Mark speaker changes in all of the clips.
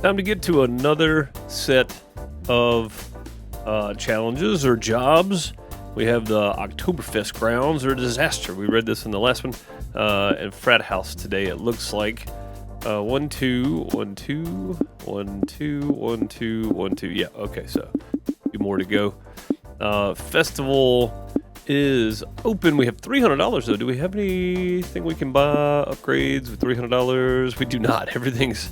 Speaker 1: Time to get to another set of challenges or jobs. We have the Oktoberfest grounds are a disaster. We read this in the last one. And Frat house today, it looks like. 1, 2, 1, 2, 1, 2, 1, 2, 1, 2. Yeah, okay, so a few more to go. Festival is open. We have $300 though. Do we have anything we can buy? Upgrades with $300? We do not. Everything's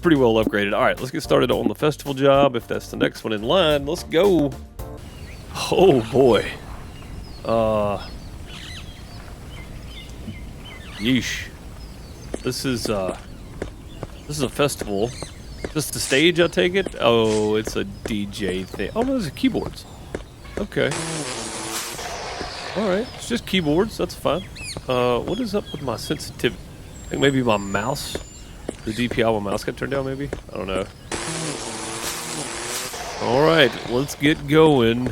Speaker 1: pretty well upgraded. All right, let's get started on the festival job. If that's the next one in line, let's go. Oh boy. Yeesh. This is a festival. Just the stage, I take it? Oh, it's a DJ thing. Oh no, those are keyboards. Okay. Alright, it's just keyboards, that's fine. What is up with my sensitivity? I think maybe my mouse, the DPI on my mouse got turned down maybe? I don't know. Alright, let's get going.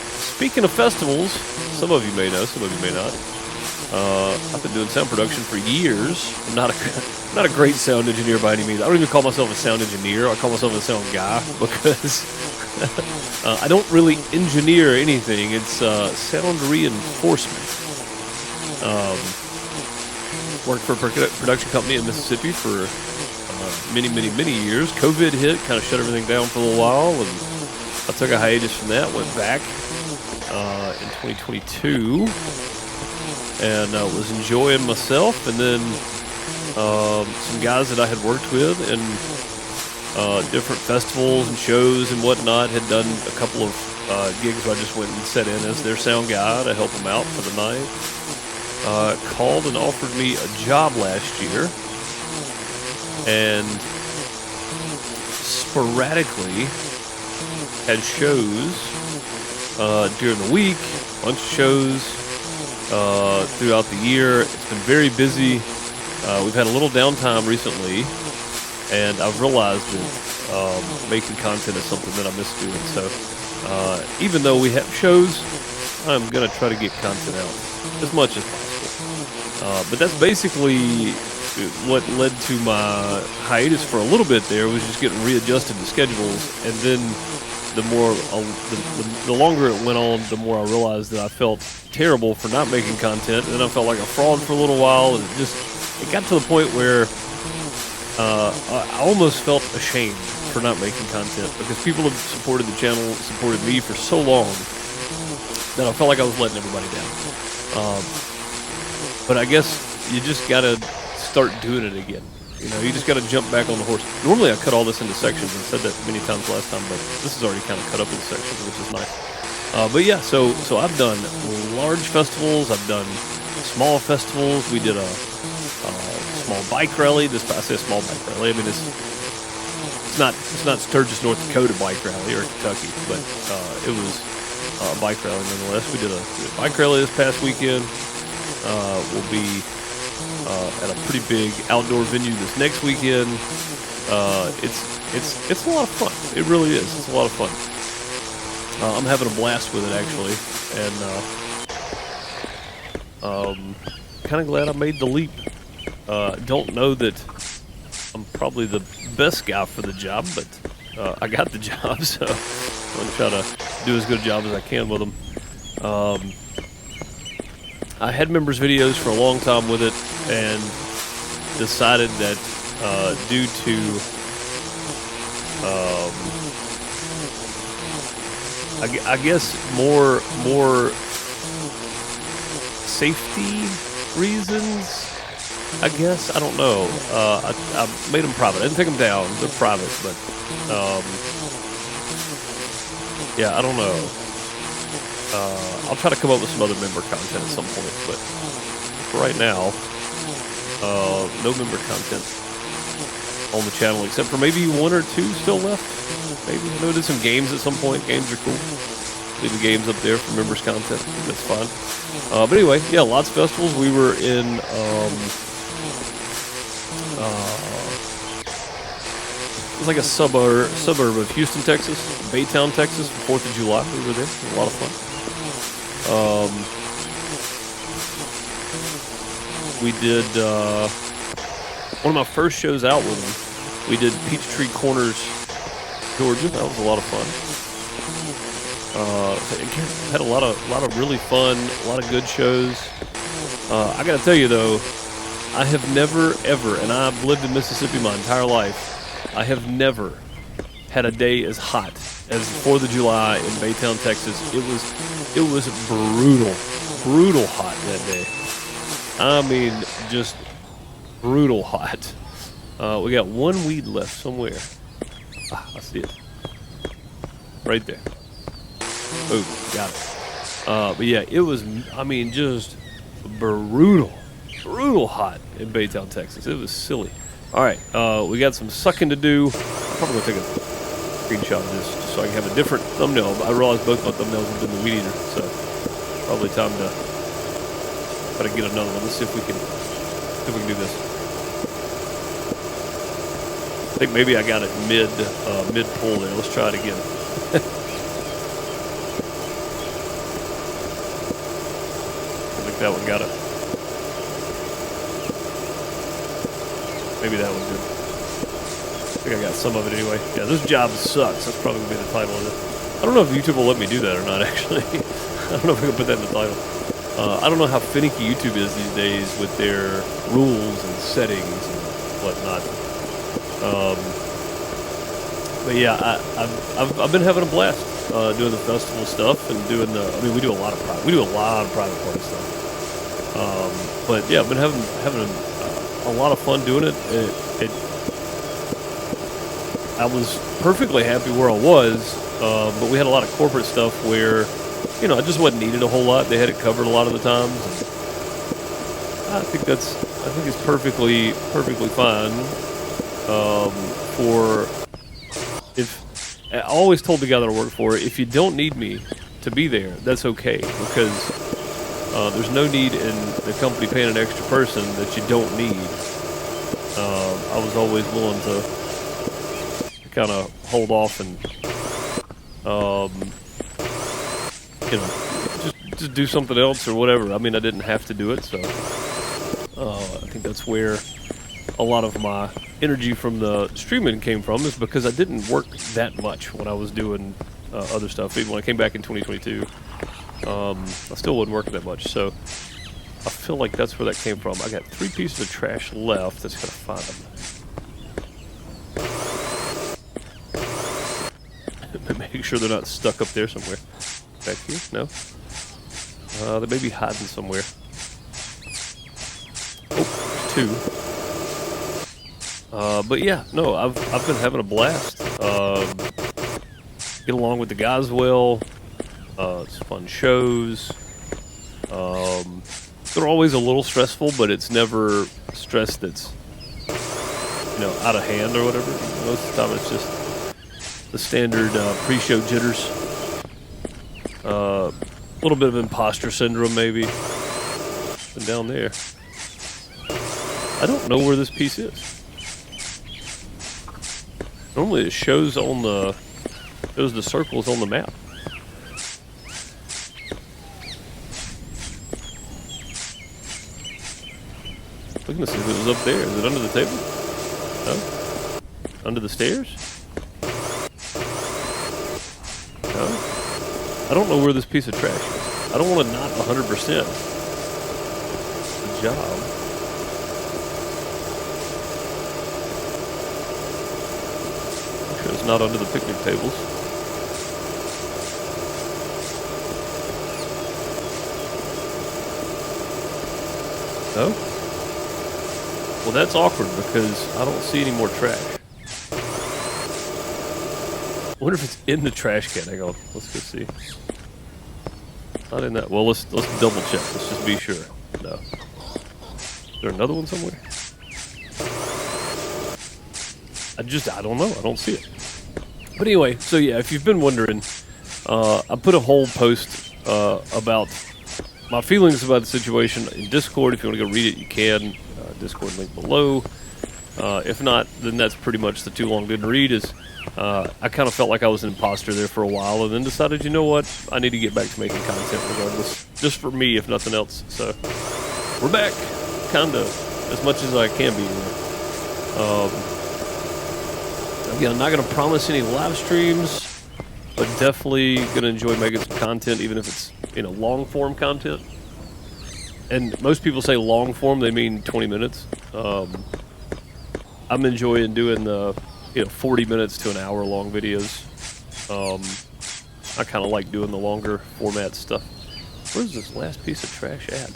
Speaker 1: Speaking of festivals, some of you may know, some of you may not. I've been doing sound production for years. I'm not a great sound engineer by any means. I don't even call myself a sound engineer. I call myself a sound guy because I don't really engineer anything. It's sound reinforcement. Worked for a production company in Mississippi for many years. COVID hit, kind of shut everything down for a little while, and I took a hiatus from that. Went back in 2022. And was enjoying myself, and then some guys that I had worked with in different festivals and shows and whatnot had done a couple of gigs where I just went and sat in as their sound guy to help them out for the night. Called and offered me a job last year, and sporadically had shows during the week, a bunch of shows throughout the year. It's been very busy. We've had a little downtime recently, and I've realized that making content is something that I miss doing. So even though we have shows, I'm going to try to get content out as much as possible. But that's basically what led to my hiatus for a little bit there, was just getting readjusted to schedules. And then the longer it went on, the more I realized that I felt terrible for not making content, and then I felt like a fraud for a little while, and it got to the point where I almost felt ashamed for not making content, because people have supported the channel, supported me for so long, that I felt like I was letting everybody down. But I guess you just gotta start doing it again. You know, you just got to jump back on the horse. Normally I cut all this into sections, and said that many times last time, but this is already kind of cut up into sections, which is nice. But yeah, so I've done large festivals, I've done small festivals. We did a small bike rally. I say a small bike rally. I mean, it's not Sturgis, North Dakota bike rally or Kentucky, but it was a bike rally nonetheless. We did a bike rally this past weekend. We'll be at a pretty big outdoor venue this next weekend. It's a lot of fun. It really is. It's a lot of fun. I'm having a blast with it, actually, and kind of glad I made the leap. Don't know that I'm probably the best guy for the job, but I got the job, so I'm going to try to do as good a job as I can with them. I had members' videos for a long time with it, and decided that due to I guess more safety reasons, I guess. I don't know. I made them private. I didn't take them down. They're private, but yeah, I don't know. I'll try to come up with some other member content at some point, but for right now, no member content on the channel, except for maybe 1 or 2 still left. Maybe. I know I did some games at some point. Games are cool. Leave the games up there for members content. That's fine. But anyway, yeah, lots of festivals. We were in it's like a suburb of Houston, Texas, Baytown, Texas, for 4th of July. We were there. It was a lot of fun. We did one of my first shows out with them We did Peachtree Corners, Georgia. That was a lot of fun. Again, had a lot of really fun, a lot of good shows. I got to tell you though, I have never ever, and I've lived in Mississippi my entire life, I have never had a day as hot as 4th of July in Baytown, Texas. It was brutal hot that day. I mean, just brutal hot. We got one weed left somewhere. I see it. Right there. Oh, got it. But yeah, it was, I mean, just brutal hot in Baytown, Texas. It was silly. All right, we got some sucking to do. I'm probably going to take a screenshot of this just so I can have a different thumbnail. I realized both my thumbnails have been the weed eater, so probably time to try to get another one. Let's see if we can do this. I think maybe I got it mid pull there. Let's try it again. I think that one got it. Maybe that one did. I think I got some of it anyway. Yeah, this job sucks. That's probably going to be the title of it. I don't know if YouTube will let me do that or not, actually. I don't know if I can put that in the title. I don't know how finicky YouTube is these days with their rules and settings and whatnot. But yeah, I've been having a blast doing the festival stuff and doing the. I mean, we do a lot of private private party stuff. But yeah, I've been having a lot of fun doing it. I was perfectly happy where I was, but we had a lot of corporate stuff where, you know, I just wasn't needed a whole lot. They had it covered a lot of the times. I think it's perfectly fine. For if I always told the guy that I work for, if you don't need me to be there, that's okay, because there's no need in the company paying an extra person that you don't need. I was always willing to kind of hold off and you know, just do something else or whatever. I mean, I didn't have to do it, so I think that's where a lot of my energy from the streaming came from, is because I didn't work that much when I was doing other stuff. Even when I came back in 2022, I still wasn't working that much. So I feel like that's where that came from. I got 3 pieces of trash left. That's gotta find them. Make sure they're not stuck up there somewhere. Back here? No. They may be hiding somewhere. Oh, 2. But yeah, no, I've been having a blast. Get along with the guys well. It's fun shows. They're always a little stressful, but it's never stress that's, you know, out of hand or whatever. Most of the time it's just the standard pre-show jitters. A little bit of imposter syndrome maybe. And down there. I don't know where this piece is. Normally it shows the circles on the map. Looking to see if it was up there. Is it under the table? No? Under the stairs? No? I don't know where this piece of trash is. I don't want to not 100% the job. It's not under the picnic tables. No? Well, that's awkward because I don't see any more trash. I wonder if it's in the trash can. Hang on, let's go see. Not in that. Well, let's double check. Let's just be sure. No. Is there another one somewhere? I don't know. I don't see it. But anyway, so yeah, if you've been wondering, I put a whole post about my feelings about the situation in Discord. If you want to go read it, you can. Discord link below. If not, then that's pretty much the too long didn't read. Is I kind of felt like I was an imposter there for a while, and then decided, you know what, I need to get back to making content regardless, just for me, if nothing else. So we're back, kind of, as much as I can be. Again, I'm not going to promise any live streams, but definitely going to enjoy making some content, even if it's, long form content. And most people say long form, they mean 20 minutes. I'm enjoying doing the 40 minutes to an hour long videos. I kind of like doing the longer format stuff. Where's this last piece of trash at?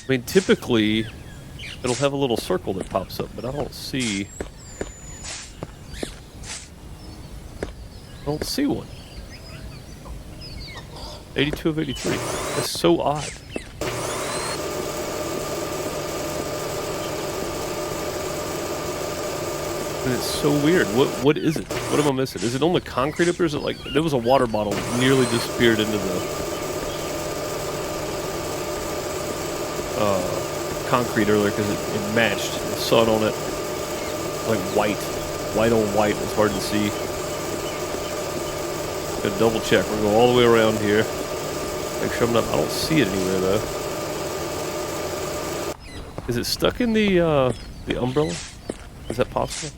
Speaker 1: I mean, typically it'll have a little circle that pops up, but I don't see one. 82 of 83. That's so odd. And it's so weird. What is it? What am I missing? Is it on the concrete up there? Is it like there was a water bottle that nearly disappeared into the concrete earlier because it matched the sun on it, like white on white. It's hard to see. Gotta double check. We're gonna go all the way around here. Make sure I don't see it anywhere though. Is it stuck in the umbrella? Is that possible?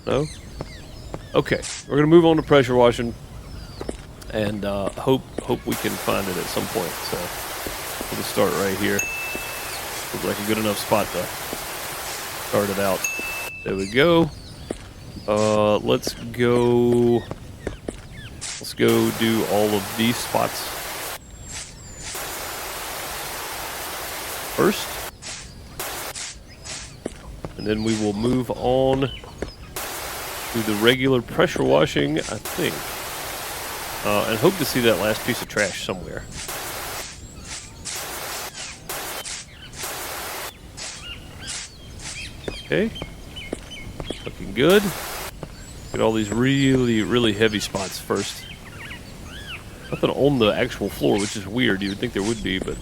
Speaker 1: No? Okay, we're gonna move on to pressure washing, and hope we can find it at some point. So we'll just start right here. Looks like a good enough spot to start it out. There we go. Let's go do all of these spots first, and then we will move on to the regular pressure washing, I think, and hope to see that last piece of trash somewhere. Okay, looking good. Get all these really, really heavy spots first. Nothing on the actual floor, which is weird. You would think there would be, but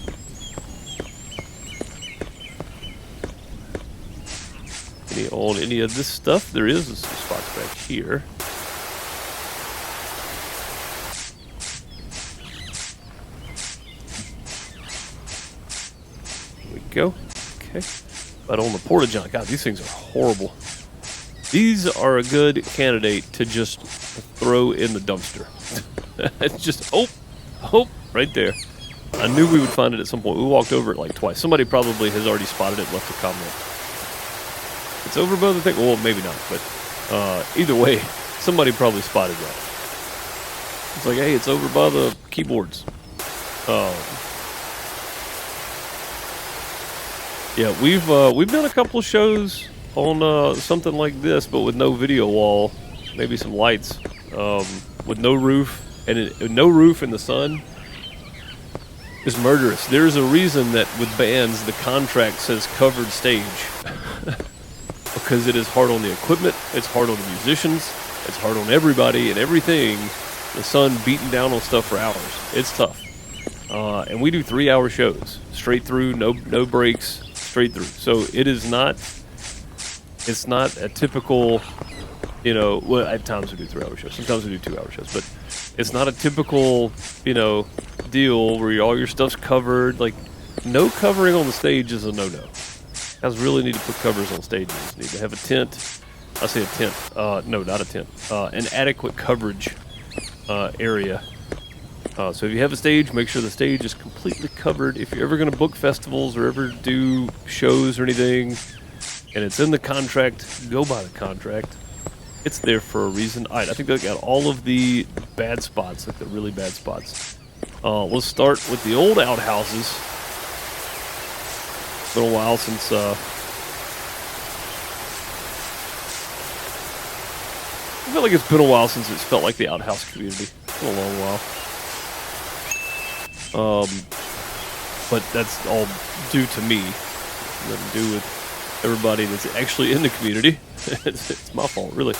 Speaker 1: on any of this stuff, there is some spots back here. There we go. Okay. But on the porta-john, God, these things are horrible. These are a good candidate to just throw in the dumpster. It's just, right there. I knew we would find it at some point. We walked over it like twice. Somebody probably has already spotted it, left a comment. It's over by the thing. Well, maybe not, but either way, somebody probably spotted that. It's like, hey, it's over by the keyboards. Yeah, we've done a couple of shows on something like this, but with no video wall, maybe some lights, with no roof, and no roof in the sun is murderous. There's a reason that with bands the contract says covered stage. Because it is hard on the equipment, it's hard on the musicians, it's hard on everybody and everything. The sun beating down on stuff for hours. It's tough. And we do 3-hour shows, straight through, no breaks, straight through. So it's not a typical, well, at times we do 3-hour shows, sometimes we do 2-hour shows, but it's not a typical, deal where all your stuff's covered. Like, no covering on the stage is a no-no. Guys really need to put covers on stages. Need to have a tent. I say a tent. No, not a tent. An adequate coverage area. So if you have a stage, make sure the stage is completely covered. If you're ever going to book festivals or ever do shows or anything, and it's in the contract, go by the contract. It's there for a reason. All right, I think they got all of the bad spots, like the really bad spots. Let's start with the old outhouses. It's been a while since I feel like it's been a while since it's felt like the outhouse community. It's been a long while. But that's all due to me. Nothing to do with everybody that's actually in the community. It's my fault, really.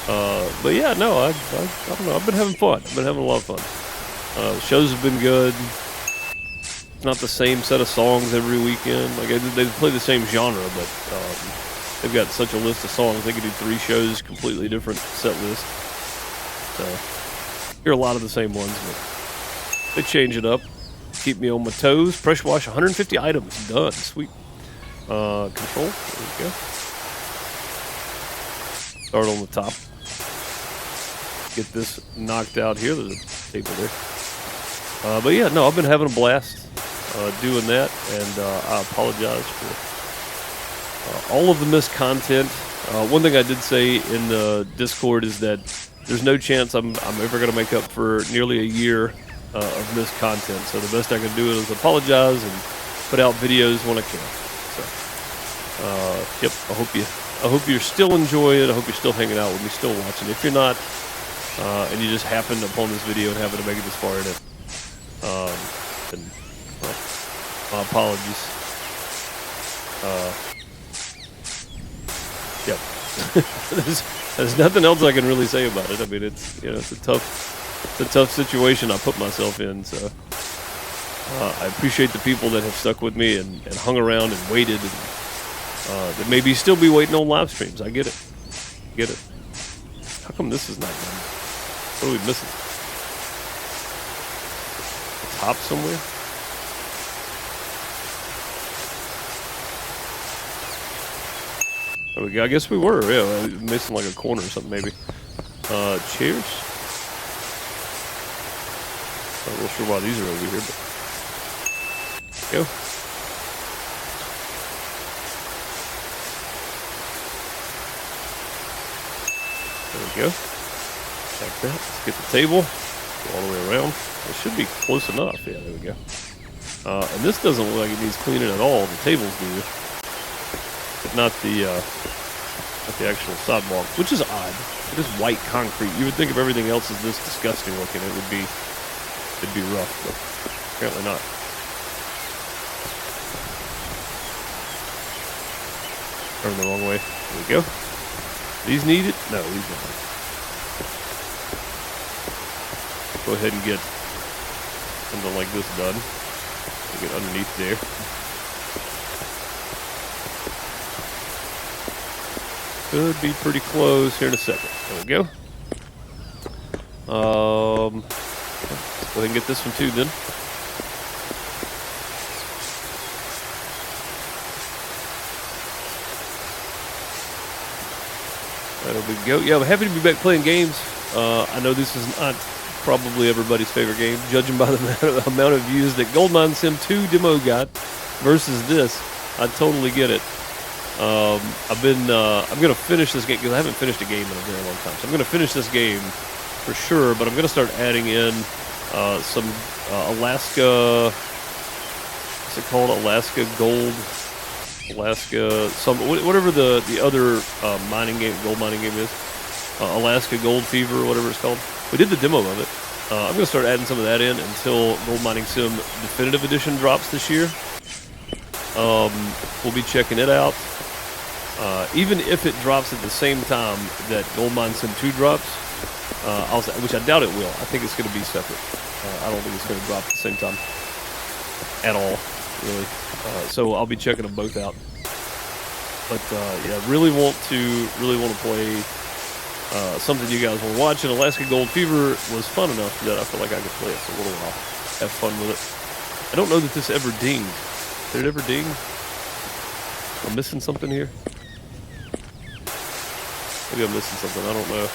Speaker 1: But yeah, no, I don't know. I've been having fun. I've been having a lot of fun. The shows have been good. It's not the same set of songs every weekend. Like they play the same genre, but they've got such a list of songs. They could do 3 shows, completely different set list. So hear a lot of the same ones, but they change it up. Keep me on my toes. Pressure wash 150 items. Done. Sweet. control. There we go. Start on the top. Get this knocked out here. There's a table there. But yeah, no, I've been having a blast doing that, and I apologize for all of the missed content. One thing I did say in the Discord is that there's no chance I'm ever going to make up for nearly a year of missed content. So the best I can do is apologize and put out videos when I can. So, yep, I hope you're still enjoying it. I hope you're still hanging out with me, still watching. If you're not, and you just happened upon this video and happen to make it this far in it, then, well, my apologies. Yep. There's nothing else I can really say about it. I mean, it's it's a tough situation I put myself in. So I appreciate the people that have stuck with me and hung around and waited, and that maybe still be waiting on live streams. I get it. How come this is not done? What are we missing? The top somewhere? There we go. I guess we were. Yeah, missing like a corner or something maybe. Chairs. Not real sure why these are over here, but go. There we go. Like that. Let's get the table. Go all the way around. It should be close enough. Yeah, there we go. And this doesn't look like it needs cleaning at all. The tables do. But not the actual sidewalk, which is odd. It is white concrete. You would think if everything else is this disgusting looking, it'd be rough, but apparently not. Turn the wrong way. There we go. These need it? No, these don't. Go ahead and get something like this done. Get underneath there. Could be pretty close here in a second. There we go. Let's go ahead and get this one too then. There we go. Yeah, I'm happy to be back playing games. I know this is not probably everybody's favorite game, judging by the amount of views that Goldmine Sim 2 demo got versus this. I totally get it. I'm gonna finish this game because I haven't finished a game in a very long time. So I'm gonna finish this game for sure, but I'm gonna start adding in some Alaska. What's it called? Alaska Gold, whatever the other gold mining game is. Alaska Gold Fever, or whatever it's called. We did the demo of it. I'm gonna start adding some of that in until Gold Mining Sim Definitive Edition drops this year. We'll be checking it out. Even if it drops at the same time that Gold Mine Sim 2 drops, which I doubt it will. I think it's going to be separate. I don't think it's going to drop at the same time at all, really. So I'll be checking them both out. But yeah, really want to play something you guys want to watch. And Alaska Gold Fever was fun enough that I feel like I could play it for a little while, have fun with it. I don't know that this ever dinged. Did it ever ding? I'm missing something here. Maybe I'm missing something. I don't know.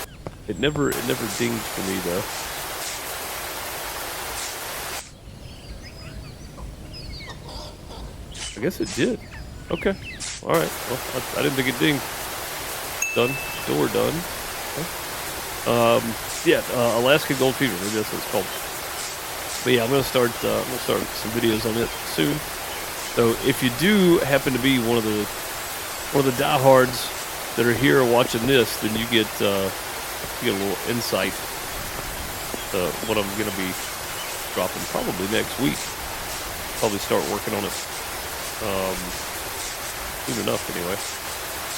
Speaker 1: It never dinged for me though. I guess it did. Okay. All right. Well, I didn't think it dinged. Done. Door done. Okay. Yeah. Alaska Gold Fever. Maybe that's what it's called. But yeah, I'm gonna start some videos on it soon. So if you do happen to be one of the diehards that are here watching this, then you get a little insight to what I'm going to be dropping probably next week. Probably start working on it soon enough anyway.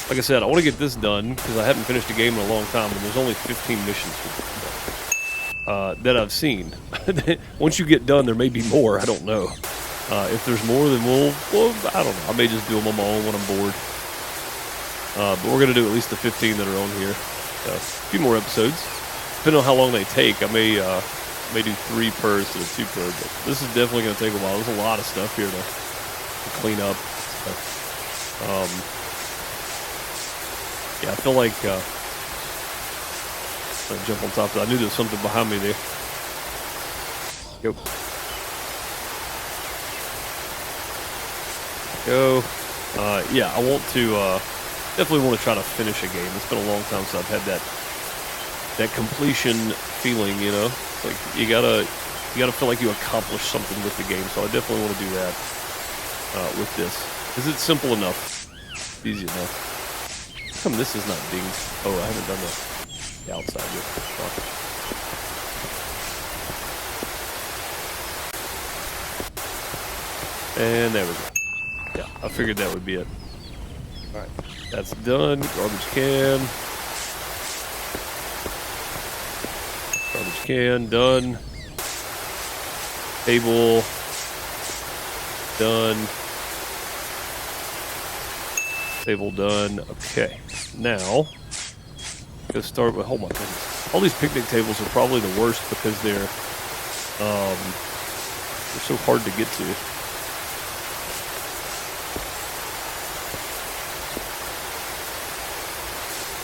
Speaker 1: Like I said, I want to get this done because I haven't finished a game in a long time, and there's only 15 missions that I've seen. Once you get done, there may be more. I don't know. If there's more, then we'll, I don't know. I may just do them on my own when I'm bored. But we're going to do at least the 15 that are on here. So, a few more episodes. Depending on how long they take, I may do 3 per instead of 2 per. But this is definitely going to take a while. There's a lot of stuff here to clean up. So, Yeah, I feel like I'll jump on top of that. I knew there was something behind me there. Go. Go. Yeah, I want to definitely want to try to finish a game. It's been a long time since I've had that completion feeling, you know. It's like you gotta feel like you accomplished something with the game. So I definitely want to do that with this, because it's simple enough, easy enough. How come this is not dinged? Oh, I haven't done the outside yet. And there we go. Yeah, I figured that would be it. Alright, that's done. Garbage can. Garbage can, done. Table. Done. Table done. Okay. Now, go start with, oh my goodness. All these picnic tables are probably the worst because they're so hard to get to.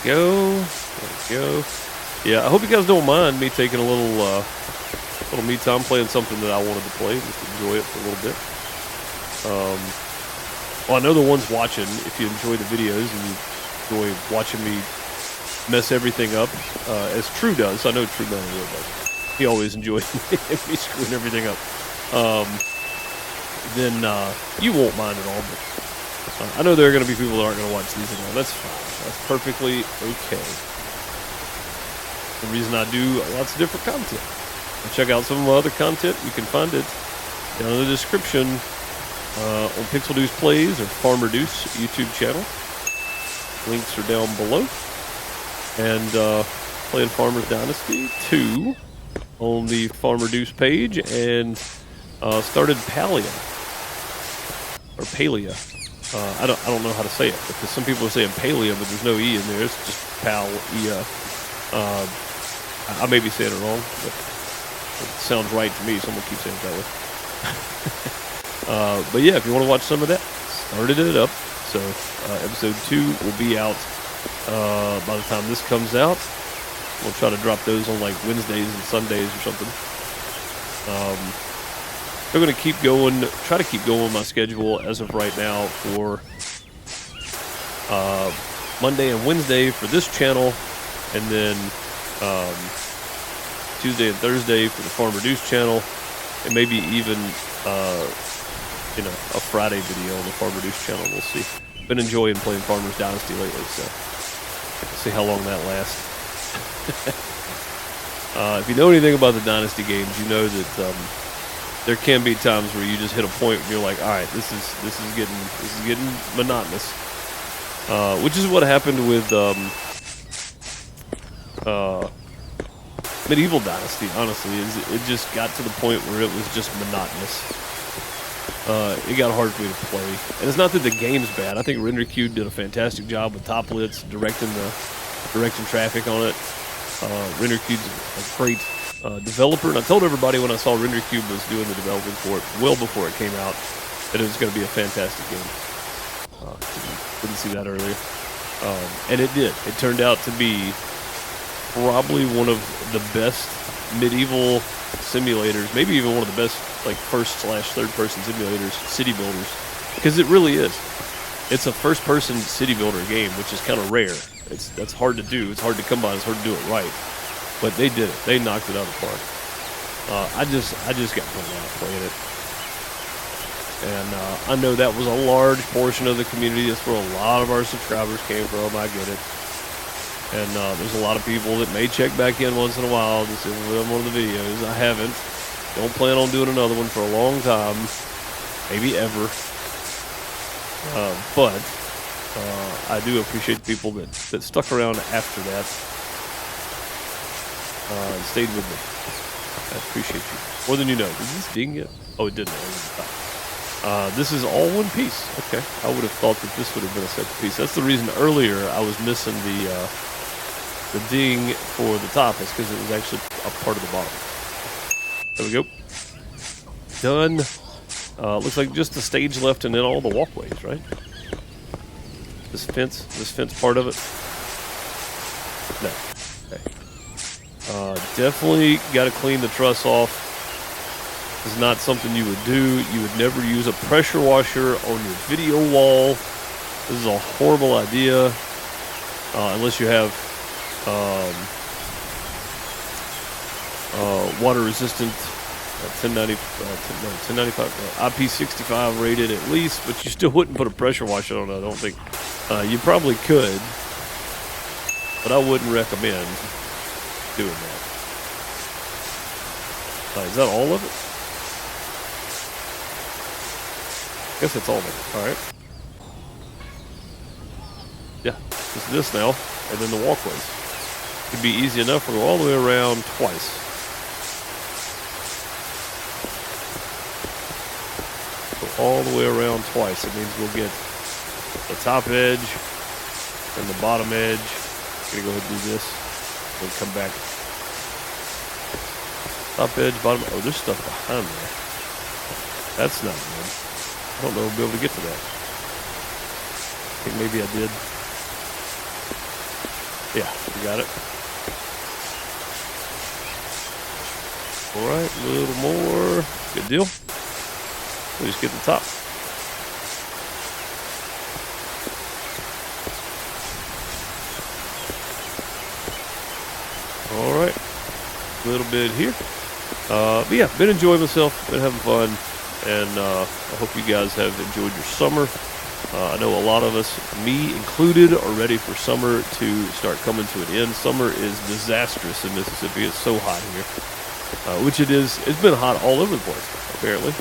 Speaker 1: Go. There we go. Yeah, I hope you guys don't mind me taking a little me time playing something that I wanted to play, just enjoy it for a little bit. Well, I know the ones watching, if you enjoy the videos and you enjoy watching me mess everything up, as True does. I know True does. He always enjoys me screwing everything up. Then you won't mind at all. But I know there are going to be people that aren't going to watch these at all. That's fine. That's perfectly okay. The reason I do lots of different content. Check out some of my other content. You can find it down in the description on PixelDeucePlays or FarmerDeuce YouTube channel. Links are down below. And playing Farmer's Dynasty 2 on the FarmerDeuce page, and started Palia or Palia. I don't know how to say it, because some people are saying Palia, but there's no E in there. It's just Palia. I may be saying it wrong, but it sounds right to me. Someone keeps saying it that way. But yeah, if you want to watch some of that, started it up. So episode 2 will be out by the time this comes out. We'll try to drop those on like Wednesdays and Sundays or something. I'm going to keep going, try to keep going with my schedule as of right now for Monday and Wednesday for this channel, and then Tuesday and Thursday for the FarmerDeuce channel, and maybe even a Friday video on the FarmerDeuce channel. We'll see. Been enjoying playing Farmer's Dynasty lately, so we'll see how long that lasts. If you know anything about the Dynasty games, you know that there can be times where you just hit a point where you're like, all right, this is getting monotonous, which is what happened with Medieval Dynasty. Honestly, it just got to the point where it was just monotonous. It got hard for me to play, and it's not that the game's bad. I think RenderCube did a fantastic job with Toplets directing traffic on it. RenderCube's a great developer, and I told everybody when I saw RenderCube was doing the development for it well before it came out that it was going to be a fantastic game. Didn't see that earlier, and it did. It turned out to be probably one of the best medieval simulators, maybe even one of the best like first/third-person simulators, city builders, because it really is. It's a first-person city builder game, which is kind of rare. That's hard to do. It's hard to come by. It's hard to do it right. But they did it. They knocked it out of the park. I just got put out playing it, and I know that was a large portion of the community. That's where a lot of our subscribers came from. I get it. And there's a lot of people that may check back in once in a while to see one of the videos. I haven't. Don't plan on doing another one for a long time, maybe ever. But I do appreciate the people that stuck around after that and stayed with me. I appreciate you more than you know. Did this ding yet? Oh, it didn't. This is all one piece. Okay, I would have thought that this would have been a separate piece. That's the reason earlier I was missing the ding for the top. Is because it was actually a part of the bottom. There we go. Done. Looks like just the stage left and then all the walkways, right? This fence part of it? No. Okay. Definitely got to clean the truss off. This is not something you would do. You would never use a pressure washer on your video wall. This is a horrible idea. Unless you have water resistant 1095 IP65 rated at least, but you still wouldn't put a pressure washer on it, I don't think. You probably could, but I wouldn't recommend doing that. Is that all of it? I guess that's all of it. All right. Yeah, just this now, and then the walkways. It'd be easy enough to go all the way around twice. Go all the way around twice. It means we'll get the top edge and the bottom edge. I'm gonna go ahead and do this. Then come back. Top edge, bottom. Oh, there's stuff behind there. That's not good. I don't know if I'll be able to get to that. I think maybe I did. Yeah, we got it. All right, a little more. Good deal. We'll just get the top. All right, a little bit here. But yeah, been enjoying myself, been having fun, and I hope you guys have enjoyed your summer. I know a lot of us, me included, are ready for summer to start coming to an end. Summer is disastrous in Mississippi. It's so hot here, which it is. It's been hot all over the place, apparently.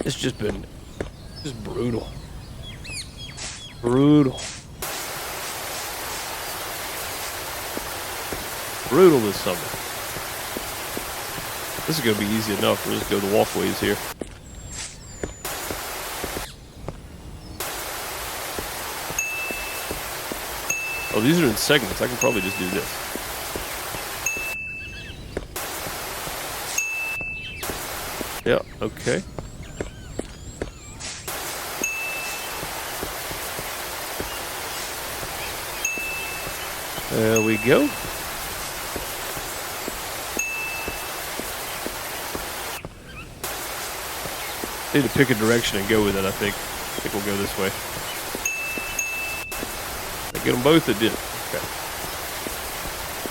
Speaker 1: It's just been brutal. Brutal this summer. This is going to be easy enough. We'll just go the walkways here. Oh, these are in segments. I can probably just do this. Yeah, okay. There we go. Need to pick a direction and go with it, I think. I think we'll go this way. I get them both, it did. Okay.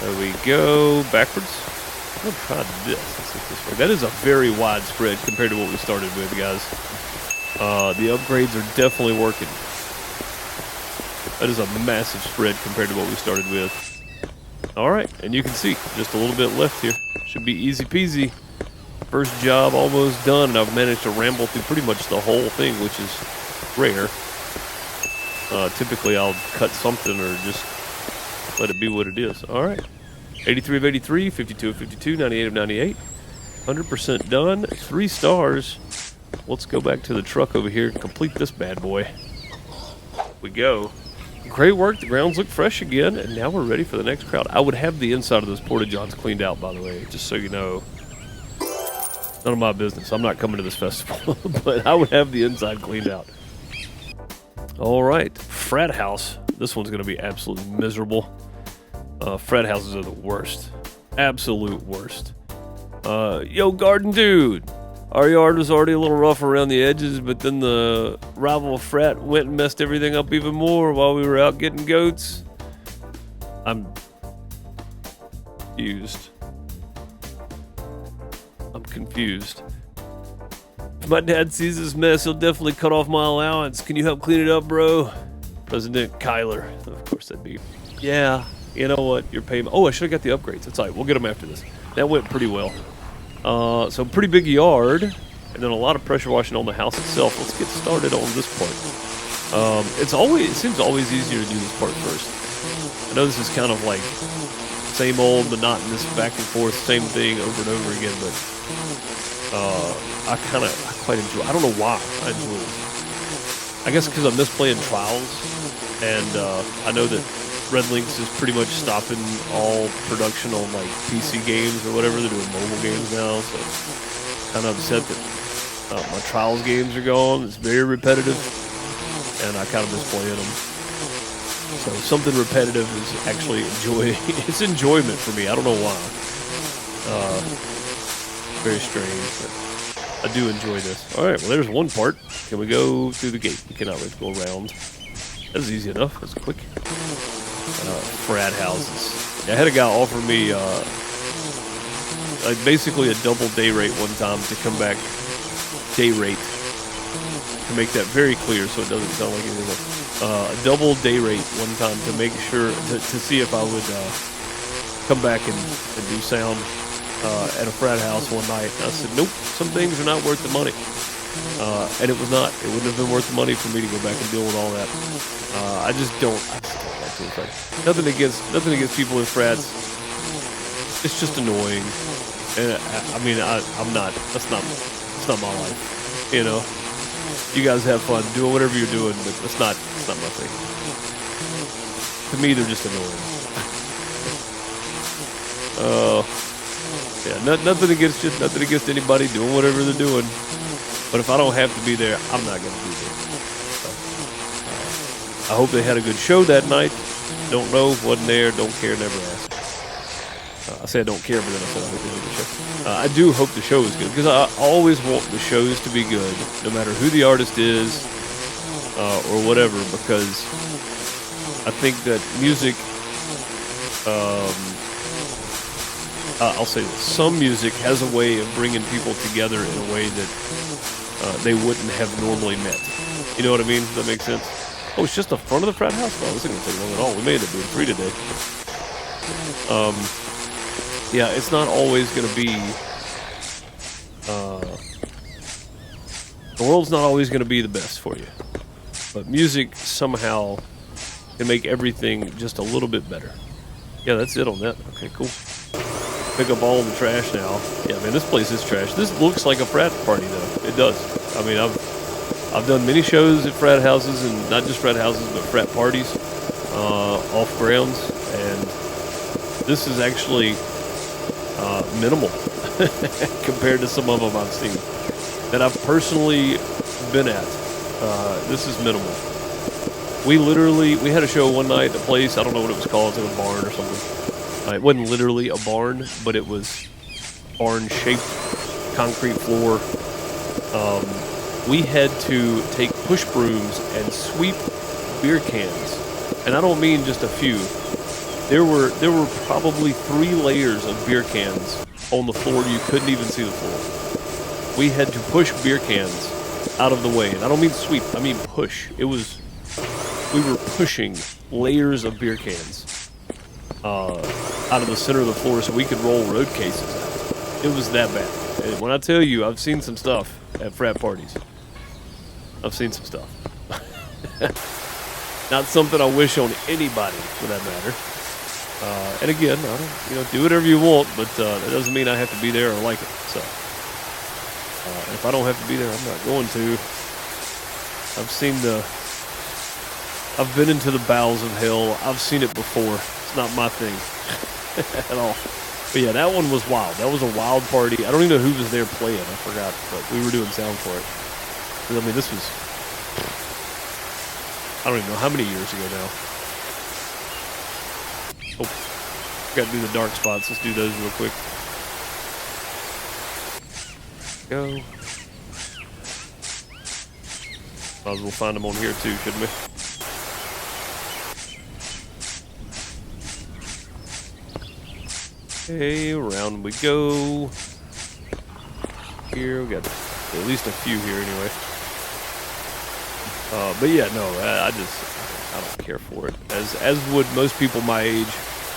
Speaker 1: There we go. Backwards. I'm going to try this. Let's see this way. That is a very wide spread compared to what we started with, guys. The upgrades are definitely working. That is a massive spread compared to what we started with. Alright, and you can see just a little bit left here. Should be easy peasy. First job almost done, and I've managed to ramble through pretty much the whole thing, which is rare. Typically I'll cut something or just let it be what it is. Alright. 83 of 83, 52 of 52, 98 of 98. 100% done. 3 stars. Let's go back to the truck over here and complete this bad boy. We go. Great work. The grounds look fresh again, and now we're ready for the next crowd. I would have the inside of those porta-johns cleaned out, by the way, just so you know. None of my business. I'm not coming to this festival, but I would have the inside cleaned out. All right. Frat house. This one's going to be absolutely miserable. Frat houses are the worst. Absolute worst. Yo, garden dude. Our yard was already a little rough around the edges, but then the rival Frat went and messed everything up even more while we were out getting goats. I'm confused. If my dad sees this mess, he'll definitely cut off my allowance. Can you help clean it up, bro? President Kyler. Of course that'd be. Yeah, you know what? You're paying. Oh, I should have got the upgrades. That's all right. We'll get them after this. That went pretty well. So pretty big yard, and then a lot of pressure washing on the house itself. Let's get started on this part. It seems always easier to do this part first. I know this is kind of like same old monotonous back and forth, same thing over and over again, but I quite enjoy it. I don't know why I enjoy it. I guess because I miss playing Trials, and I know that Red Lynx is pretty much stopping all production on like PC games or whatever. They're doing mobile games now, so kind of upset that my Trials games are gone. It's very repetitive, and I kind of miss playing them. So something repetitive is actually it's enjoyment for me. I don't know why. Very strange, but I do enjoy this. All right, well, there's one part. Can we go through the gate? We cannot go around. That's easy enough. That's quick. Frat houses. I had a guy offer me like basically a double day rate one time to come back. Day rate. To make that very clear so it doesn't sound like anything else. A double day rate one time to make sure, to see if I would come back and do sound at a frat house one night. And I said, nope, some things are not worth the money. And it was not. It wouldn't have been worth the money for me to go back and deal with all that. I just don't like to. Nothing against people in frats. It's just annoying. And I mean, I'm not. That's not my life. You know. You guys have fun, do whatever you're doing, but it's not my thing. To me, they're just annoying. Yeah, nothing against anybody doing whatever they're doing. But if I don't have to be there, I'm not going to be there. So, I hope they had a good show that night. Don't know, wasn't there, don't care, never asked. I said I don't care, but then I said I hope they had a good show. I do hope the show is good, because I always want the shows to be good, no matter who the artist is, or whatever, because I think that music, I'll say this, some music has a way of bringing people together in a way that they wouldn't have normally met. You know what I mean? Does that make sense? Oh, it's just the front of the frat house? Oh, this isn't going to take long at all. We made it doing 3 today. Yeah, it's not always going to be, the world's not always going to be the best for you. But music somehow can make everything just a little bit better. Yeah, that's it on that. Okay, cool. Pick up all the trash now. Yeah, man, this place is trash. This looks like a frat party, though. It does. I mean, I've done many shows at frat houses, and not just frat houses, but frat parties, off grounds, and this is actually minimal compared to some of them I've seen that I've personally been at. This is minimal. We had a show one night at a place, I don't know what it was called, it was like a barn or something. It wasn't literally a barn, but it was barn-shaped concrete floor. We had to take push brooms and sweep beer cans, and I don't mean just a few. There were probably 3 layers of beer cans on the floor. You couldn't even see the floor. We had to push beer cans out of the way, and I don't mean sweep. I mean push. We were pushing layers of beer cans out of the center of the floor so we could roll road cases out. It was that bad. And when I tell you, I've seen some stuff at frat parties. I've seen some stuff. Not something I wish on anybody, for that matter. And again, I don't, do whatever you want, but that doesn't mean I have to be there or like it. So, if I don't have to be there, I'm not going to. I've been into the bowels of hell. I've seen it before. It's not my thing at all. But yeah, that one was wild. That was a wild party. I don't even know who was there playing. I forgot, but we were doing sound for it. I mean, this was, I don't even know how many years ago now. Oh, got to do the dark spots. Let's do those real quick. Go. Might as well find them on here too, shouldn't we? Okay, around we go. Here we got at least a few here anyway. But yeah, no, I don't care for it. As would most people my age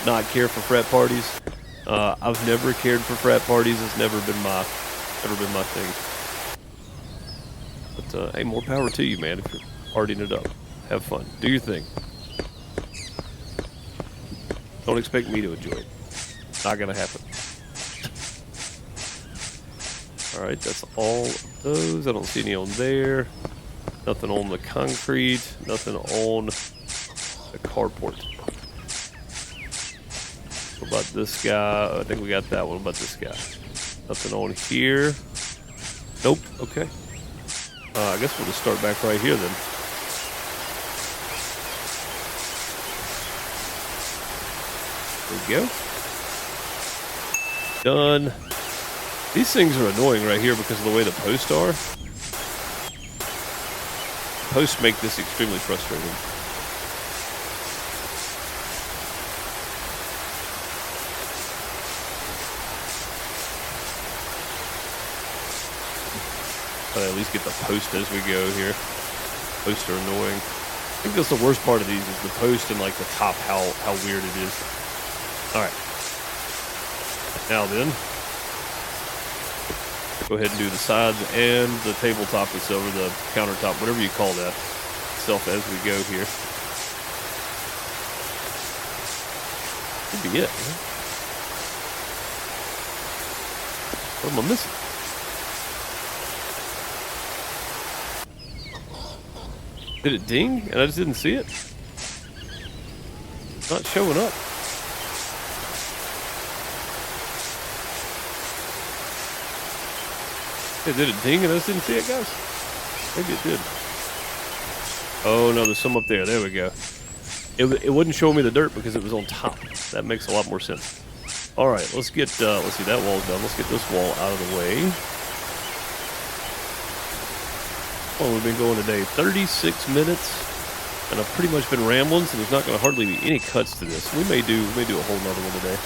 Speaker 1: not care for frat parties. I've never cared for frat parties. It's never been my thing. But hey, more power to you, man. If you're partying it up, have fun, do your thing. Don't expect me to enjoy it. Not gonna happen. All right, that's all of those. I don't see any on there. Nothing on the concrete. Nothing on the carport. What about this guy? I think we got that one. What about this guy? Nothing on here. Nope. Okay. I guess we'll just start back right here then. There we go. Done. These things are annoying right here because of the way the posts are. Posts make this extremely frustrating. But at least get the post as we go here. Posts are annoying. I think that's the worst part of these is the post and like the top, how weird it is. Alright. Now then, go ahead and do the sides and the tabletop that's over the countertop, whatever you call that, itself as we go here. Could be it, huh? What am I missing? Did it ding and I just didn't see it? It's not showing up. Did it ding and I just didn't see it, guys? Maybe it did. Oh no, there's some up there. There we go. It wouldn't show me the dirt because it was on top. That makes a lot more sense. All right, let's get. Let's see, that wall's done. Let's get this wall out of the way. Well, we've been going today 36 minutes, and I've pretty much been rambling, so there's not going to hardly be any cuts to this. We may do a whole nother one today.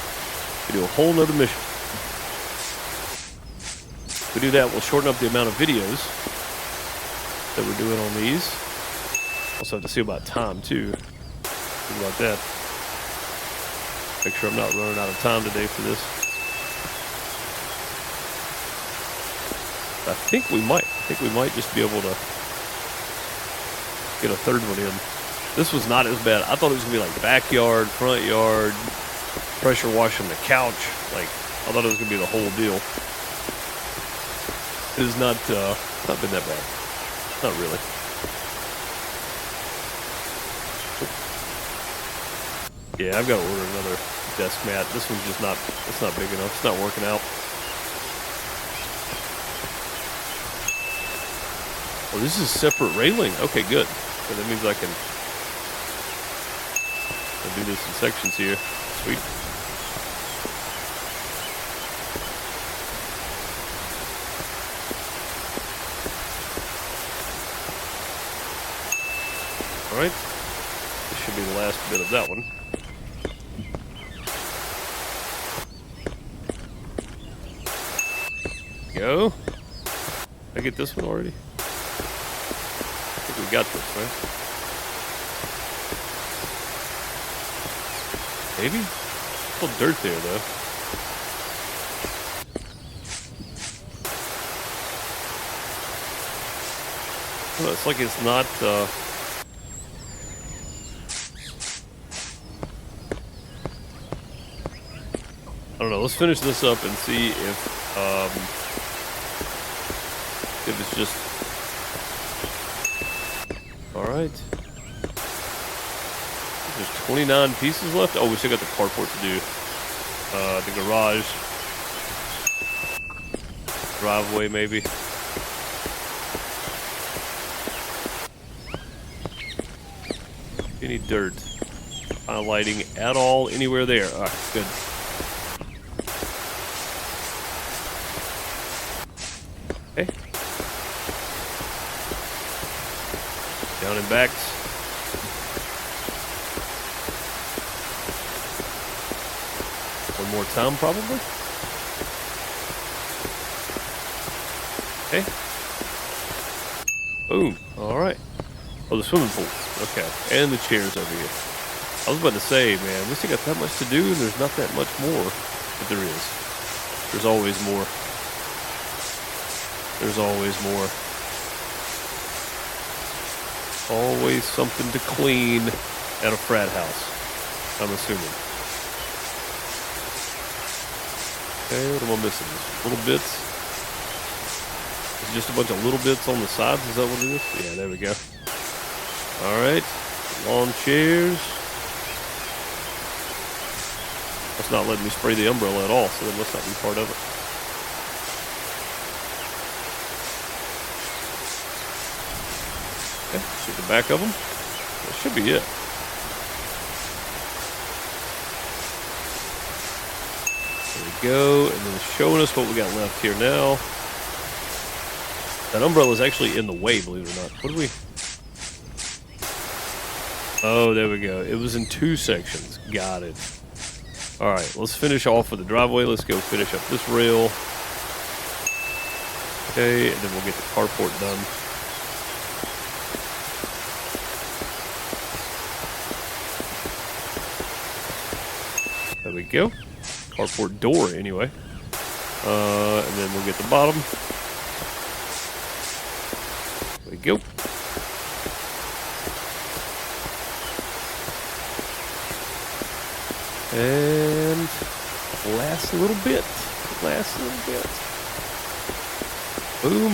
Speaker 1: We do a whole nother mission. If we do that, we'll shorten up the amount of videos that we're doing on these. Also have to see about time, too. Think about that. Make sure I'm not running out of time today for this. I think we might. Just be able to get a third one in. This was not as bad. I thought it was going to be like backyard, front yard, pressure washing the couch. Like, I thought it was going to be the whole deal. It has not been that bad. Not really. Yeah, I've got to order another desk mat. This one's just not, it's not big enough. It's not working out. Oh, this is separate railing. Okay, good. So that means I can do this in sections here. Sweet. All right. This should be the last bit of that one. Go. Did I get this one already? I think we got this, right? Maybe? A little dirt there, though. Oh, it's like it's not, I don't know. Let's finish this up and see if it's just... Alright. There's 29 pieces left. Oh, we still got the carport to do. The garage. Driveway, maybe. Any dirt. Lighting at all anywhere there. Alright, good. Okay. Down and back. One more time, probably. Okay. Boom. All right. Oh, the swimming pool. Okay. And the chairs over here. I was about to say, man, we still got that much to do, and there's not that much more. But there is. There's always more. There's always more. Always something to clean at a frat house, I'm assuming. Okay, what am I missing? Little bits? Is it just a bunch of little bits on the sides? Is that what it is? Yeah, there we go. Alright. Lawn chairs. That's not letting me spray the umbrella at all, so that must not be part of it. Okay, see the back of them. That should be it. There we go. And then it's showing us what we got left here now. That umbrella is actually in the way, believe it or not. What do we... Oh, there we go. It was in 2 sections. Got it. All right, let's finish off with the driveway. Let's go finish up this rail. Okay, and then we'll get the carport done. There we go. Carport door, anyway. And then we'll get the bottom. There we go. And last little bit. Last little bit. Boom.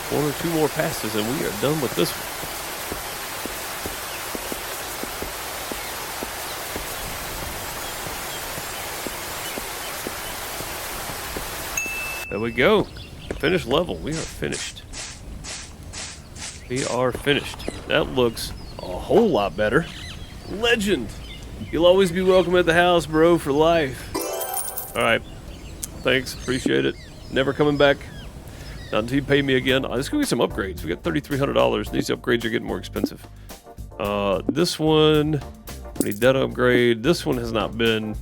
Speaker 1: One or two more passes and we are done with this one. There we go. Finished level. We are finished. We are finished. That looks a whole lot better. Legend. You'll always be welcome at the house, bro, for life. Alright. Thanks. Appreciate it. Never coming back. Not until you pay me again. Let's go get some upgrades. We got $3,300. These upgrades are getting more expensive. This one, we need that upgrade. This one has not been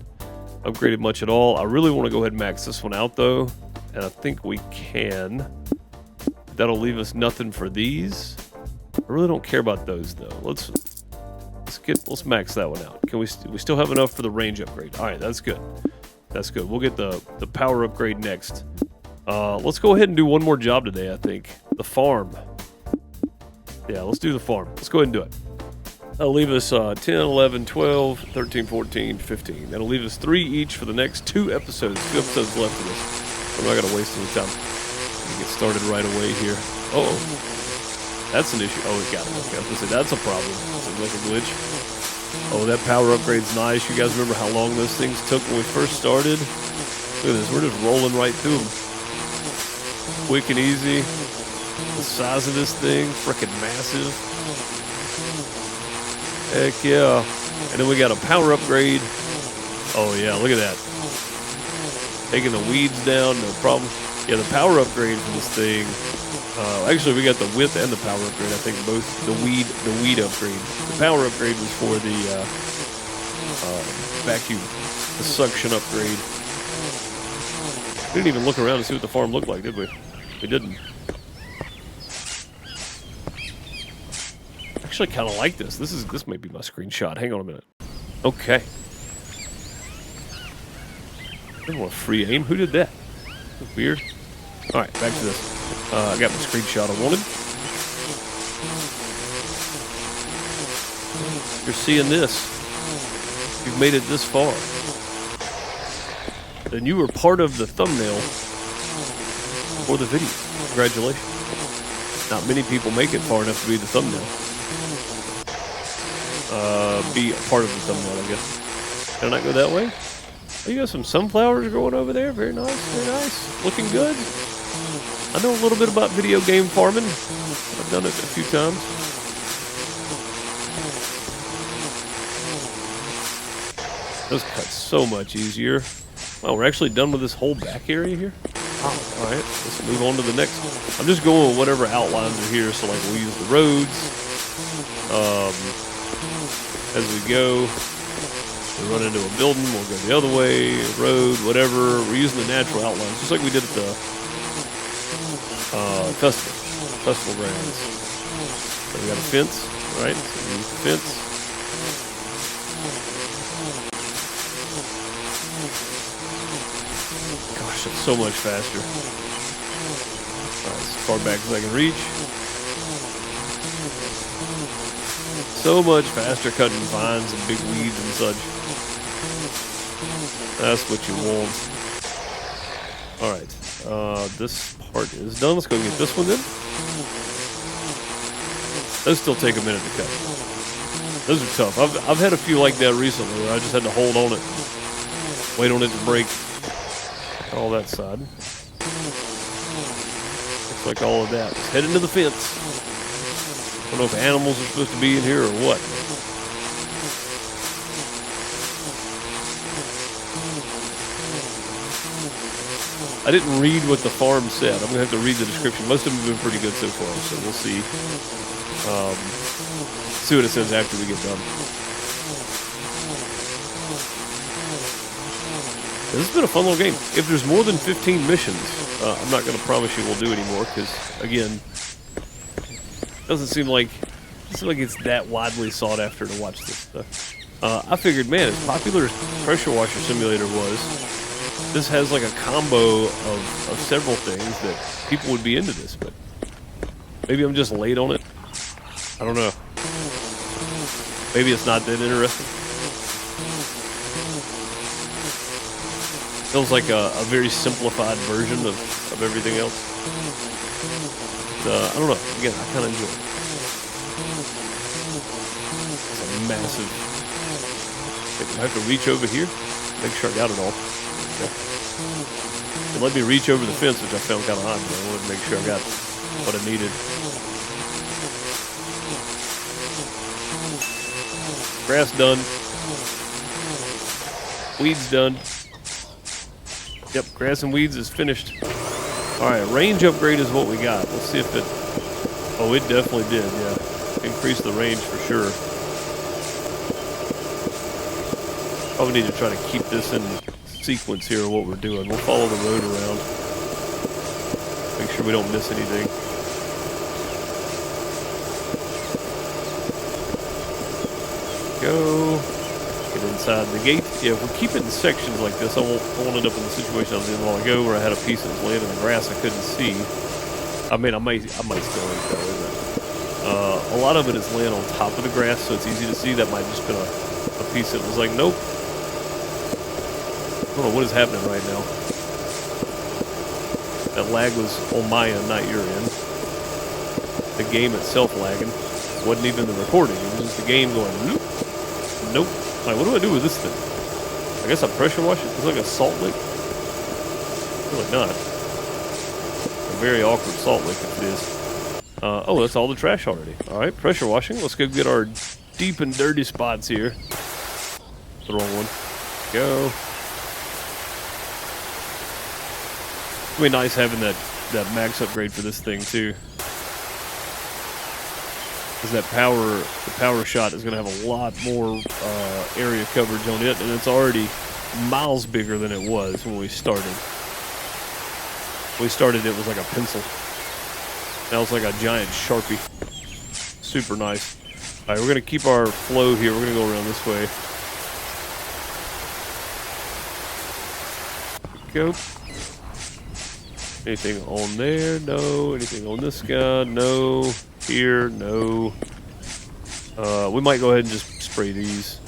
Speaker 1: upgraded much at all. I really want to go ahead and max this one out, though. And I think we can. That'll leave us nothing for these. I really don't care about those, though. Let's max that one out. Can we still have enough for the range upgrade? All right, that's good. That's good. We'll get the power upgrade next. Let's go ahead and do one more job today, I think. The farm. Yeah, let's do the farm. Let's go ahead and do it. That'll leave us 10, 11, 12, 13, 14, 15. That'll leave us 3 each for the next 2 episodes. 2 episodes left of this. I'm not going to waste any time. Get started right away here. Uh-oh. That's an issue. Oh, it got it. Okay, I was going to say, that's a problem. Seems like a glitch. Oh, that power upgrade's nice. You guys remember how long those things took when we first started? Look at this. We're just rolling right through them. Quick and easy. The size of this thing, freaking massive. Heck yeah. And then we got a power upgrade. Oh yeah, look at that. Taking the weeds down, no problem. Yeah, the power upgrade for this thing. Actually, we got the width and the power upgrade. I think both the weed upgrade. The power upgrade was for the vacuum, the suction upgrade. We didn't even look around to see what the farm looked like, did we? We didn't. Actually, kind of like this. This may be my screenshot. Hang on a minute. Okay. I didn't want free aim. Who did that? That's weird. All right, back to this. I got my screenshot I wanted. You're seeing this. You've made it this far. Then you were part of the thumbnail for the video. Congratulations. Not many people make it far enough to be the thumbnail. Be a part of the thumbnail, I guess. Can I not go that way? Oh, you got some sunflowers growing over there. Very nice, very nice. Looking good. I know a little bit about video game farming. I've done it a few times. Those cut so much easier. Wow, we're actually done with this whole back area here. Oh, all right, let's move on to the next one. I'm just going with whatever outlines are here. So like we'll use the roads as we go. We run into a building, we'll go the other way, road, whatever. We're using the natural outlines, just like we did at the festival grounds. So we got a fence, right? So we use the fence. Gosh, it's so much faster. All right, as far back as I can reach. So much faster cutting vines and big weeds and such. That's what you want. Alright, this part is done. Let's go get this one then. Those still take a minute to cut. Those are tough. I've had a few like that recently where I just had to hold on it. Wait on it to break. All that side. Looks like all of that. Let's head into the fence. I don't know if animals are supposed to be in here or what. I didn't read what the farm said. I'm going to have to read the description. Most of them have been pretty good so far, so we'll see. See what it says after we get done. This has been a fun little game. If there's more than 15 missions, I'm not going to promise you we'll do anymore, because, again, it doesn't seem like it's that widely sought after to watch this stuff. I figured, man, as popular as Pressure Washer Simulator was, this has like a combo of several things that people would be into this, but maybe I'm just late on it. I don't know. Maybe it's not that interesting. Feels like a very simplified version of everything else. But, I don't know. Again, I kind of enjoy it. It's a massive... I have to reach over here, make sure I got it all. Okay. It let me reach over the fence, which I found kind of odd, but I wanted to make sure I got what I needed. Grass done. Weeds done. Yep, grass and weeds is finished. Alright, range upgrade is what we got. Let's see if it... Oh, it definitely did, yeah. Increased the range for sure. Probably need to try to keep this in sequence here of what we're doing. We'll follow the road around. Make sure we don't miss anything. Go. Get inside the gate. Yeah, if we keep it in sections like this, I won't end up in the situation I was in a while ago where I had a piece that was laying in the grass I couldn't see. I mean, I might still end that way, but a lot of it is laying on top of the grass, so it's easy to see. That might have just been a piece that was like, nope. I don't know what is happening right now. That lag was on my end, not your end. The game itself lagging. It wasn't even the recording. It was just the game going, nope. Nope. Like, what do I do with this thing? I guess I pressure wash it? It's like a salt lick. I feel like not. A very awkward salt lick if it is. Oh, that's all the trash already. Alright, pressure washing. Let's go get our deep and dirty spots here. The wrong one. Go. It'll be nice having that max upgrade for this thing too. Because the power shot is going to have a lot more area coverage on it, and it's already miles bigger than it was when we started. When we started, it was like a pencil. Now it's like a giant Sharpie. Super nice. All right, we're going to keep our flow here. We're going to go around this way. Go. Anything on there? No. Anything on this guy? No. Here? No. We might go ahead and just spray these.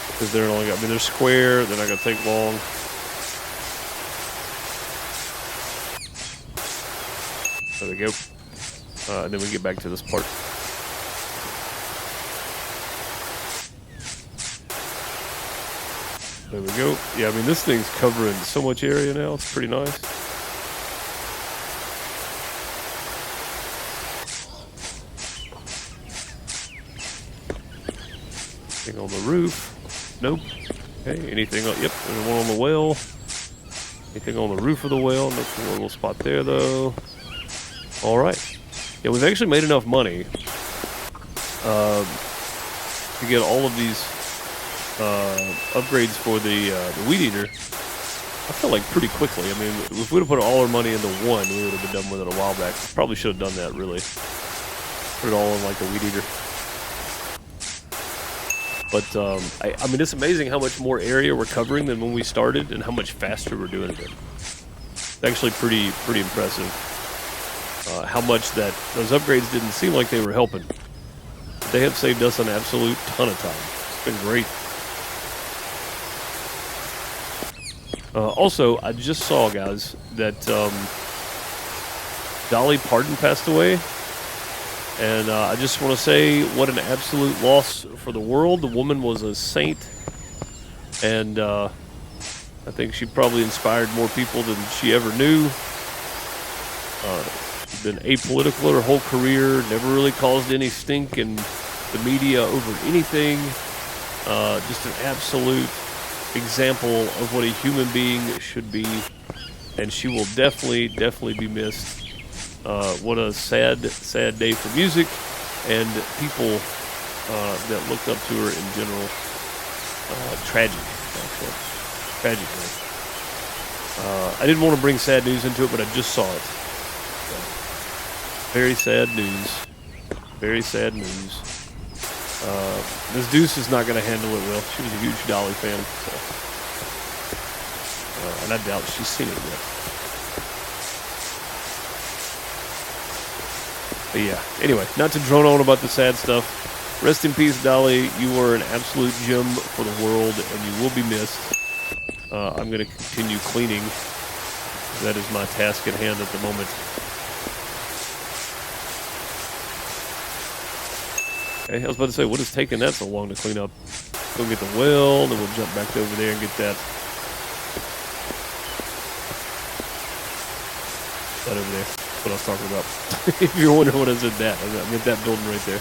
Speaker 1: Because they're only got, I mean, they're square. They're not going to take long. There we go. And then we get back to this part. There we go. Yeah, I mean, this thing's covering so much area now. It's pretty nice. Anything on the roof? Nope. Okay, anything on, yep, there's one on the well. Anything on the roof of the well? Nope, a little spot there, though. All right. Yeah, we've actually made enough money to get all of these upgrades for the weed eater. I feel like pretty quickly. I mean, if we'd have put all our money into one, we would have been done with it a while back. Probably should have done that, really. Put it all in like the weed eater. But I mean, it's amazing how much more area we're covering than when we started, and how much faster we're doing it. It's actually pretty impressive. How much that those upgrades didn't seem like they were helping. They have saved us an absolute ton of time. It's been great. Also, I just saw, guys, that Dolly Parton passed away. And I just want to say what an absolute loss for the world. The woman was a saint. And I think she probably inspired more people than she ever knew. been apolitical her whole career, never really caused any stink in the media over anything. Just an absolute example of what a human being should be, and she will definitely be missed. What a sad day for music and people that looked up to her in general. Tragic, actually. Tragic. I didn't want to bring sad news into it, but I just saw it. So, very sad news. Very sad news. This Deuce is not going to handle it well. She was a huge Dolly fan, so. And I doubt she's seen it yet. But yeah, anyway, not to drone on about the sad stuff. Rest in peace, Dolly. You were an absolute gem for the world, and you will be missed. I'm going to continue cleaning. That is my task at hand at the moment. Okay, I was about to say, what is taking that so long to clean up? Go get the well, then we'll jump back over there and get that. That over there. That's what I was talking about. If you're wondering what is in that, I meant that building right there.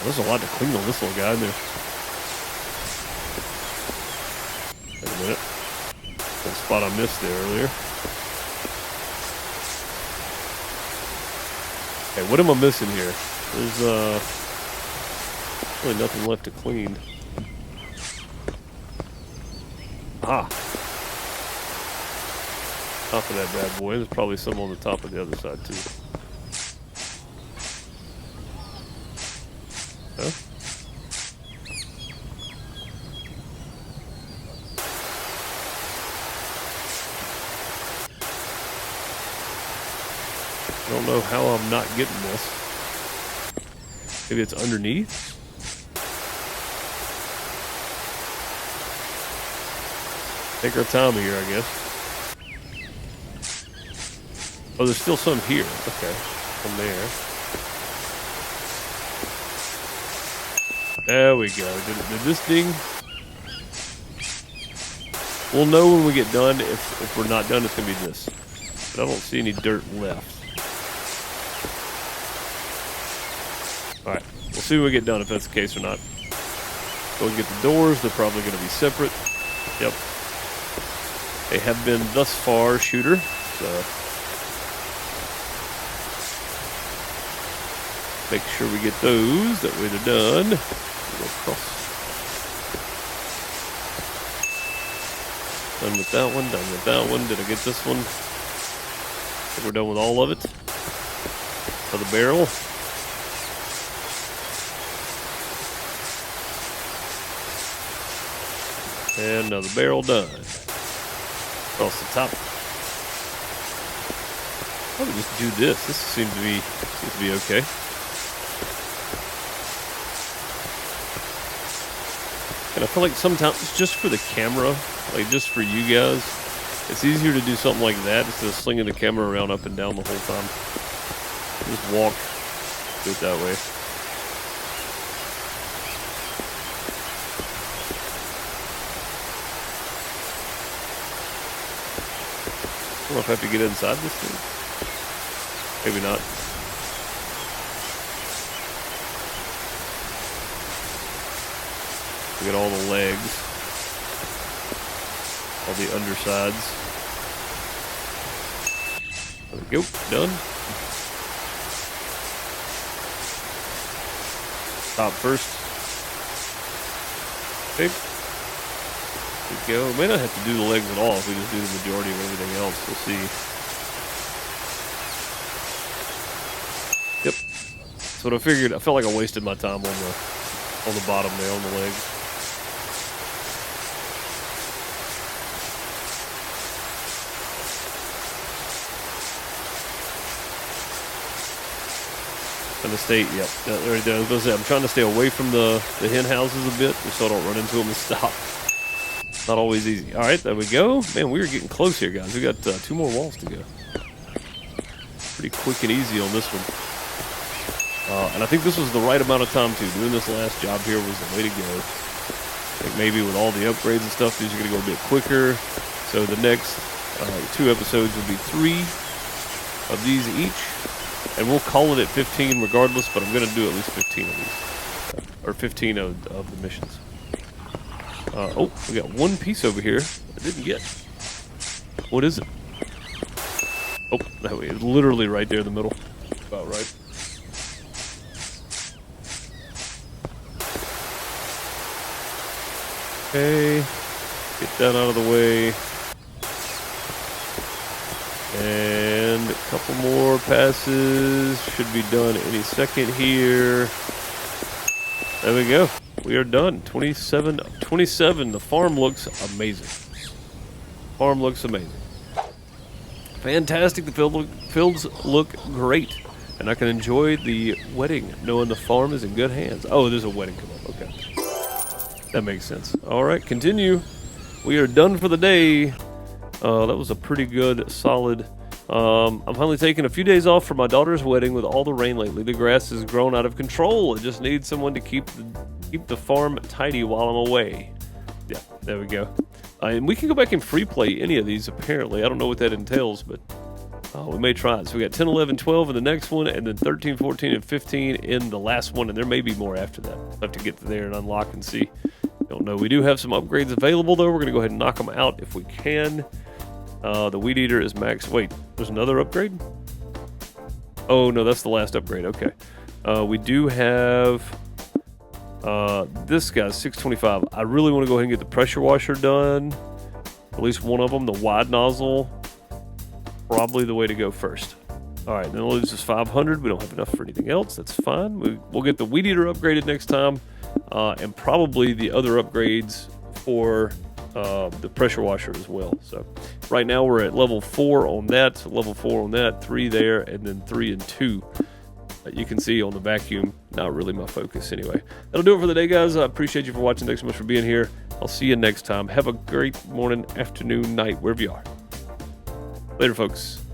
Speaker 1: There's a lot to clean on this little guy in there. Wait a minute. That spot I missed there earlier. Okay, what am I missing here? There's really nothing left to clean. Ah. Top of that bad boy. There's probably some on the top of the other side too. Huh? I don't know how I'm not getting this. Maybe it's underneath? Take our time here, I guess. Oh, there's still some here. Okay. From there. There we go. Did this thing... We'll know when we get done. If we're not done, it's going to be this. But I don't see any dirt left. Alright. We'll see when we get done if that's the case or not. Go and get the doors. They're probably going to be separate. Yep. They have been thus far shooter. So... make sure we get those. That way they're done. Go across. Done with that one. Done with that one. Did I get this one? I think we're done with all of it. For the barrel. And another barrel done. Across the top. Probably just do this. This seems to be okay. And I feel like sometimes, just for the camera, like just for you guys, it's easier to do something like that instead of slinging the camera around up and down the whole time. Just walk, do it that way. I don't know if I have to get inside this thing. Maybe not. We got all the legs, all the undersides. There we go, done. Top first. Okay. There we go. We may not have to do the legs at all if we just do the majority of everything else. We'll see. Yep. That's what I figured. I felt like I wasted my time on the bottom there, on the legs. And the state, yep. There it is. I'm trying to stay away from the hen houses a bit, just so I don't run into them and stop. Not always easy. All right, there we go. Man, we're getting close here, guys. We got 2 more walls to go. Pretty quick and easy on this one. And I think this was the right amount of time too. Doing this last job here was the way to go. I think maybe with all the upgrades and stuff, these are going to go a bit quicker. So the next 2 episodes will be 3 of these each. And we'll call it at 15 regardless, but I'm going to do at least 15 of these. Or 15 of the missions. Oh, we got one piece over here I didn't get. What is it? Oh, that way, it's literally right there in the middle. About right. Okay, get that out of the way. And a couple more passes. Should be done any second here. There we go. We are done. 27 of 27. The farm looks amazing. Farm looks amazing. Fantastic. The fields look great. And I can enjoy the wedding knowing the farm is in good hands. Oh, there's a wedding coming up. Okay. That makes sense. All right, continue. We are done for the day. That was a pretty good, solid. I'm finally taking a few days off for my daughter's wedding. With all the rain lately, the grass has grown out of control. It just needs someone to keep the farm tidy while I'm away. Yeah, there we go. And we can go back and free play any of these, apparently. I don't know what that entails, but we may try it. So we got 10, 11, 12 in the next one, and then 13, 14, and 15 in the last one, and there may be more after that. We'll have to get there and unlock and see. Don't know. We do have some upgrades available, though. We're going to go ahead and knock them out if we can. The Weed Eater is max. Wait, there's another upgrade? Oh, no, that's the last upgrade. Okay. We do have this guy's 625. I really want to go ahead and get the pressure washer done. At least one of them. The wide nozzle. Probably the way to go first. All right, then we'll lose this 500. We don't have enough for anything else. That's fine. We'll get the Weed Eater upgraded next time. And probably the other upgrades for the pressure washer as well. So right now we're at level 4 on that, level 4 on that, 3 there, and then 3 and 2. You can see on the vacuum, not really my focus anyway. That'll do it for the day, guys. I appreciate you for watching. Thanks so much for being here. I'll see you next time. Have a great morning, afternoon, night, wherever you are. Later, folks.